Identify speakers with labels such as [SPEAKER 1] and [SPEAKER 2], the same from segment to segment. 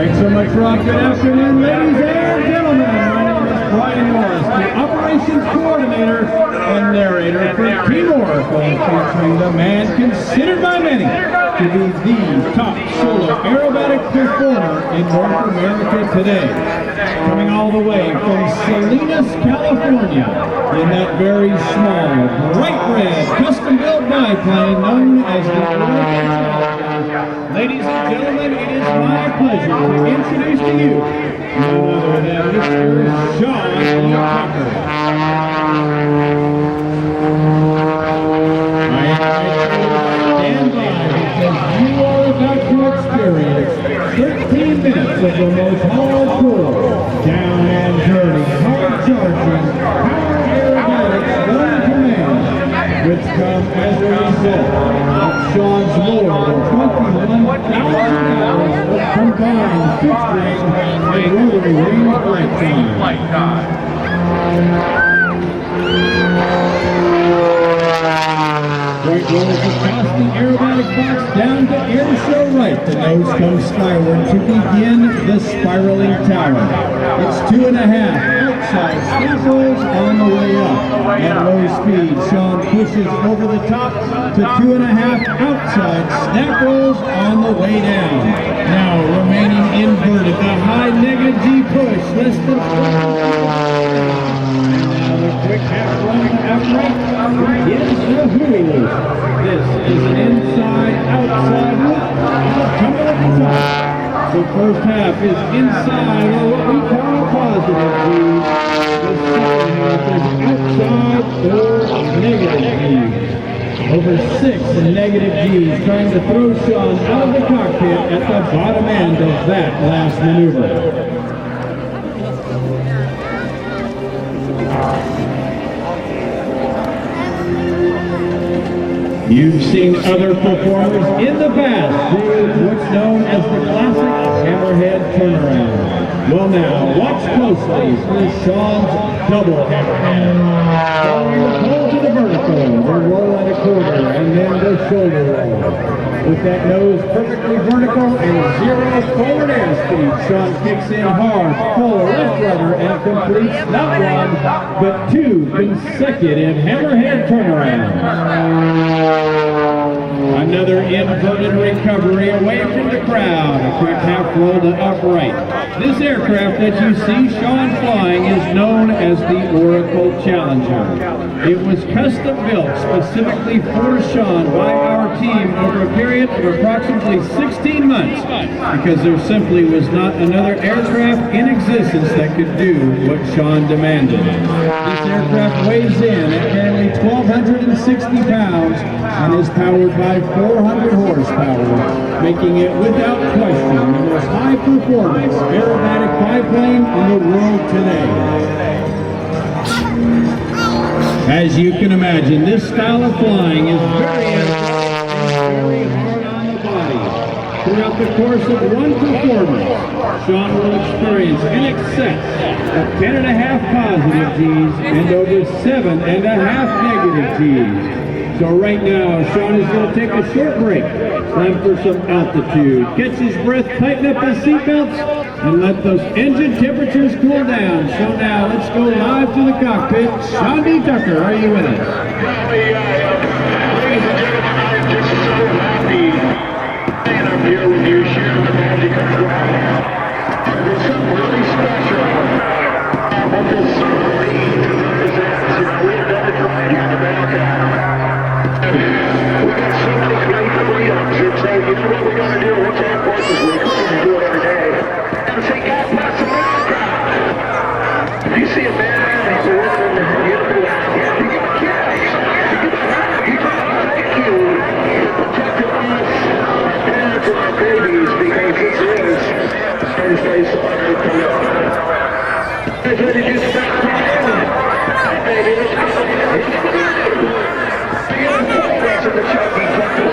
[SPEAKER 1] Thanks so much, Rob. Good afternoon, ladies and gentlemen. My name is Brian Morris, the Operations Coordinator and Narrator for Team Oracle, featuring the man considered by many to be the top solo aerobatic performer in North America today. Coming all the way from Salinas, California, in that very small, bright red, custom-built biplane known as the Oracle. Ladies and gentlemen, it is my pleasure to introduce to you none other than Mr. Sean Tucker. Stand by because you are about to experience 13 minutes of the most hardcore, down and dirty, hard-charging, power aerobatics going command, which come as a result of Sean's more than 21,000 hours of combined fixed-wing and rotary wing flight time. Right rolls across the aerobatic box down to air show right. The nose comes skyward to begin the spiraling tower. It's 2.5 outside snap rolls on the way up. At low speed, Sean pushes over the top to 2.5 outside snap rolls on the way down. Now remaining inverted, the high negative G push, less than quick half run upright begins the hooey loop. This is an inside-outside loop. Coming at the top. The first half is inside, or what we call positive G. The second half is outside or negative G. Over 6 negative G's trying to throw Sean out of the cockpit at the bottom end of that last maneuver. You've seen other performers in the past do what's known as the classic hammerhead turnaround. Well now, watch closely for Sean's double hammerhead. Following the pull to the vertical, the roll at a quarter, and then the shoulder roll. With that nose perfectly vertical and 0 forward airspeed, Sean kicks in hard, full left rudder, and completes not one, but 2 consecutive hammerhead turnarounds. Another inverted recovery away from the crowd. A quick half roll to upright. This aircraft that you see Sean flying is known as the Oracle Challenger. It was custom built specifically for Sean by our team over a period of approximately 16 months because there simply was not another aircraft in existence that could do what Sean demanded. This aircraft weighs in at nearly 1,260 pounds and is powered by 400 horsepower, making it without question the most high-performance aerobatic biplane in the world today. As you can imagine, this style of flying is very athletic and very hard on the body. Throughout the course of one performance, Sean will experience in excess of 10.5 positive G's and over 7.5 negative G's. So right now, Sean is going to take a short break. Time for some altitude. Catch his breath, tighten up his seatbelts, and let those engine temperatures cool down. So now, let's go live to the cockpit. Sean D. Tucker, are you with us?
[SPEAKER 2] Ladies and gentlemen, I am just so happy. And I'm here with you, sharing the magic of flying. There's something really special about what this lead represents. You know, we've never tried here in America. We got so many great freedoms and say, you know what we're going to do? What's our purpose? We're going to do it every day. And say, God bless America. If you see a man, he's a woman, you don't do that. You give a kiss. You give a hug. You tell him thank you for protecting us and for our babies, because this is the first place on earth to live. Guys ready to do some back flying? Baby, let's go. To the chunky tucker.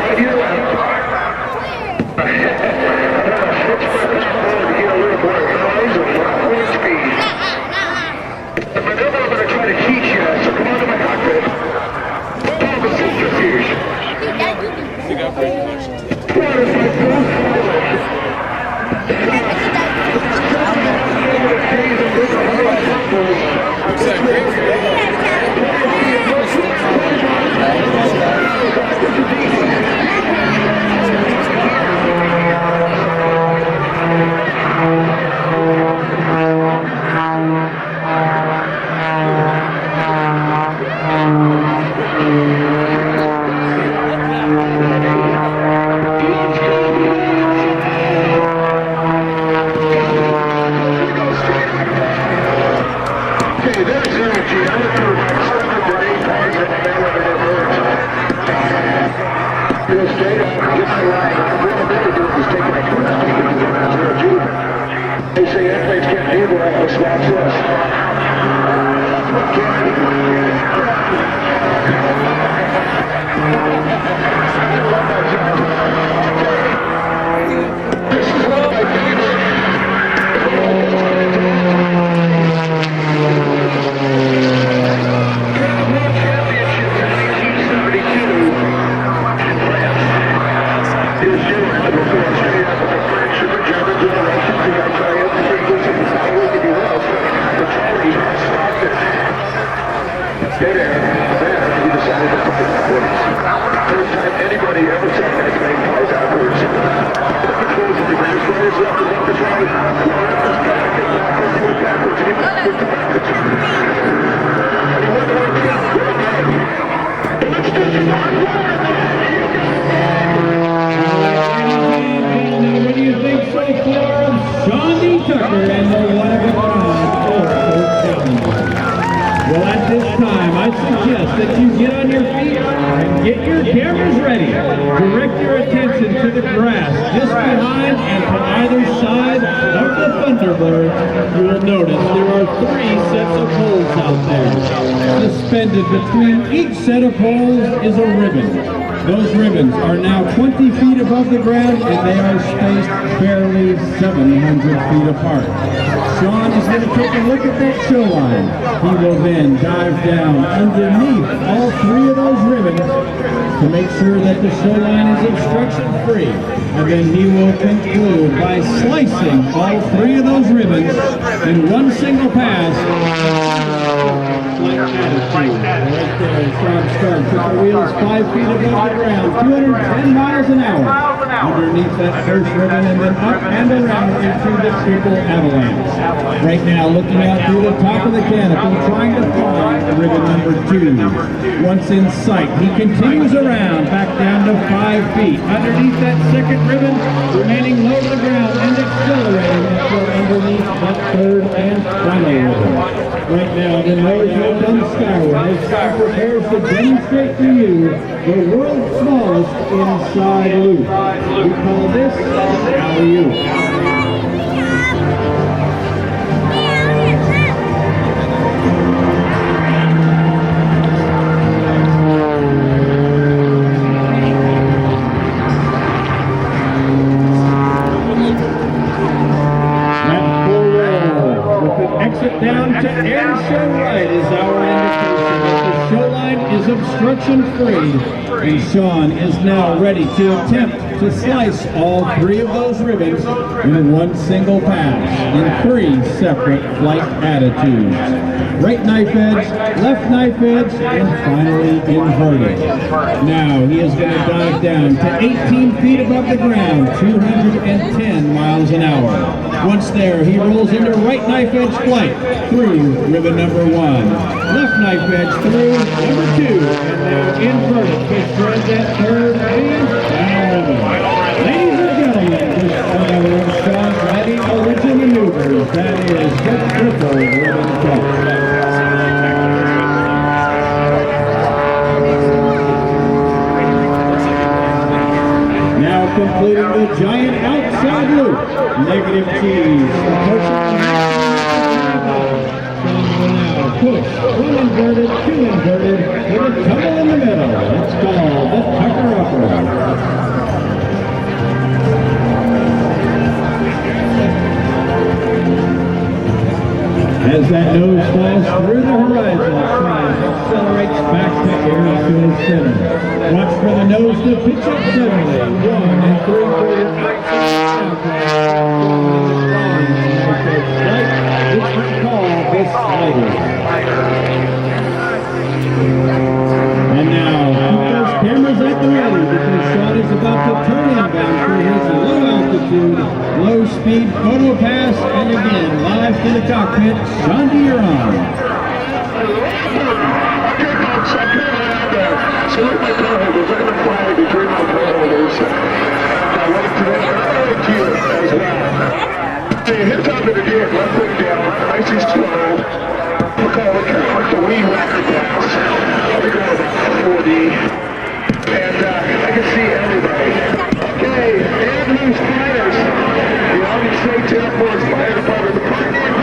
[SPEAKER 2] Right here. It's to get a little more noise and wind speed. The maneuver I'm going to try to teach you, so come on to my cockpit. All the centrifuge. What is my first pilot? Watch this. This is one of my favorite. Anybody ever said that thing flies backwards?
[SPEAKER 1] What do you think so far of Sean D. Tucker and the one-of-a-kind challenger? Well, at this time, I suggest that you get on your feet and get your cameras ready. Direct your attention to the grass just behind and to either side of the Thunderbirds. You will notice there are 3 sets of poles out there. Suspended between each set of poles is a ribbon. Those ribbons are now 20 feet above the ground and they are spaced barely 700 feet apart. Sean is going to take a look at that show line. He will then dive down underneath all 3 of those ribbons to make sure that the show line is obstruction free. And then he will conclude by slicing all 3 of those ribbons in one single pass. Right there, Sean starts with the wheels 5 feet above the ground, 210 miles an hour. Underneath that first ribbon and then up and around into the triple avalanche. Right now, looking out through the top of the canopy, trying to find ribbon number 2. Once in sight, he continues around, back down to 5 feet. Underneath that second ribbon, remaining low to the ground and accelerating until underneath that third and final ribbon. Right now, the nose will come skyward as Scott prepares to demonstrate to you the world's smallest inside loop. We call this alley-oop. Exit down to air show right is our indication that the show line is obstruction free, and Sean is now ready to attempt to slice all 3 of those ribbons in one single pass in 3 separate flight attitudes. Right knife edge, left knife edge, and finally inverted. Now he is going to dive down to 18 feet above the ground, 210 miles an hour. Once there, he rolls into right knife edge flight through ribbon number 1. Left knife edge through number 2, and now inverted to thread that third and final ribbon. Ladies and gentlemen, this one of Sean's mighty original maneuvers, that is the triple ribbon toss. Now completing the giant outside loop, negative cheese. Now push, 1 inverted, 2 inverted, with a tumble in the middle. It's called the Tucker Upper. As that nose falls through the horizon, Sean accelerates back to airfield center. Watch for the nose to pitch up suddenly. 1 3/4 which we call the slider. And now, keep those cameras at the ready because Sean is about to turn inbound for his low altitude, low speed photo pass, and again, live to the cockpit, Sean D. you're on.
[SPEAKER 2] Salute my co-holders. Look at the flag between my co-holders. I wait to you as well. See, his time to do it. Left foot down. Nice and slow. Look how we can work the wing record pass. We're going about 40. And I can see everybody. Okay, Andrews Fires. The Army State Air Force Fire Department. The primary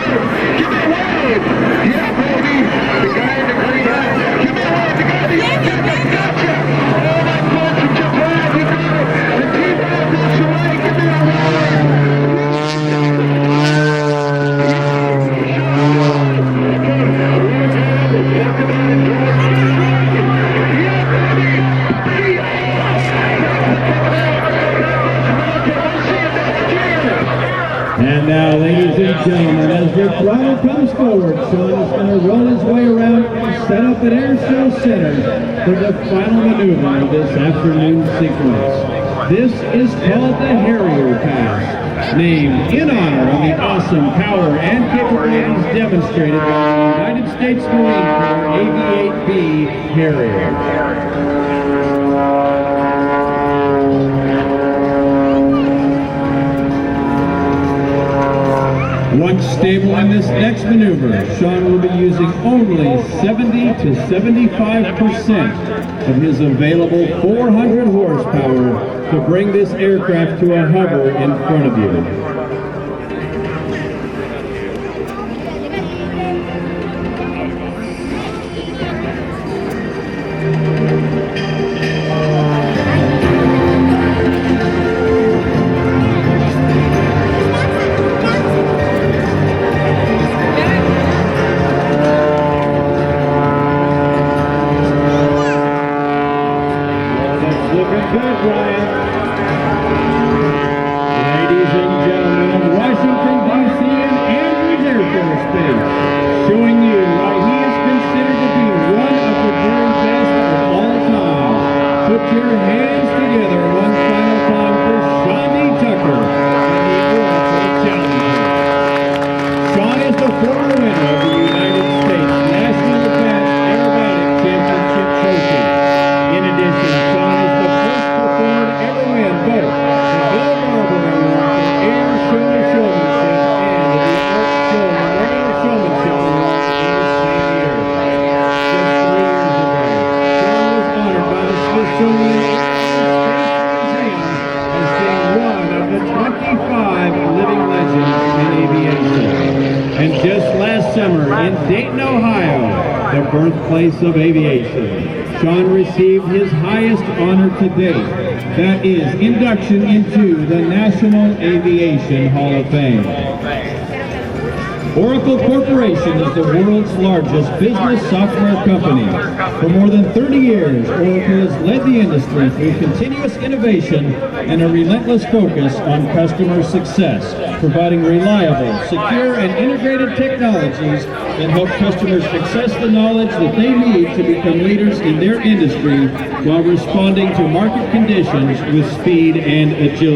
[SPEAKER 1] And now, ladies and gentlemen, as the throttle comes forward, Sean is going to roll his way around and set up at Air Show Center for the final maneuver of this afternoon sequence. This is called the Harrier Pass, named in honor of the awesome power and capabilities demonstrated by the United States Marine Corps AV-8B Harrier. Once stable in this next maneuver, Sean will be using only 70 to 75% of his available 400 horsepower to bring this aircraft to a hover in front of you. Good, Ryan. Ladies and gentlemen of Washington, D.C. and Andrews Air Force Base, showing you why he is considered to be one of the very best of all time. Put your hands together one final time for Sean Tucker and the Oracle Challenger. Sean is the former winner of the United States National Advanced Aerobatic Championship Trophy. In addition, Sean is the first performer to ever win both the Bill Marbury Award for Air Show Showmanship and the Art Show Memorial Showmanship Award in the same year. Just 3 years ago, Sean was honored by the Smithsonian Air Space Museum as being one of the 25 living legends in aviation. And just last summer in Dayton, Ohio, the birthplace of aviation, Sean received his highest honor to date, that is, induction into the National Aviation Hall of Fame. Oracle Corporation is the world's largest business software company. For more than 30 years, Oracle has led the industry through continuous innovation and a relentless focus on customer success, providing reliable, secure, and integrated technologies that help customers access the knowledge that they need to become leaders in their industry while responding to market conditions with speed and agility.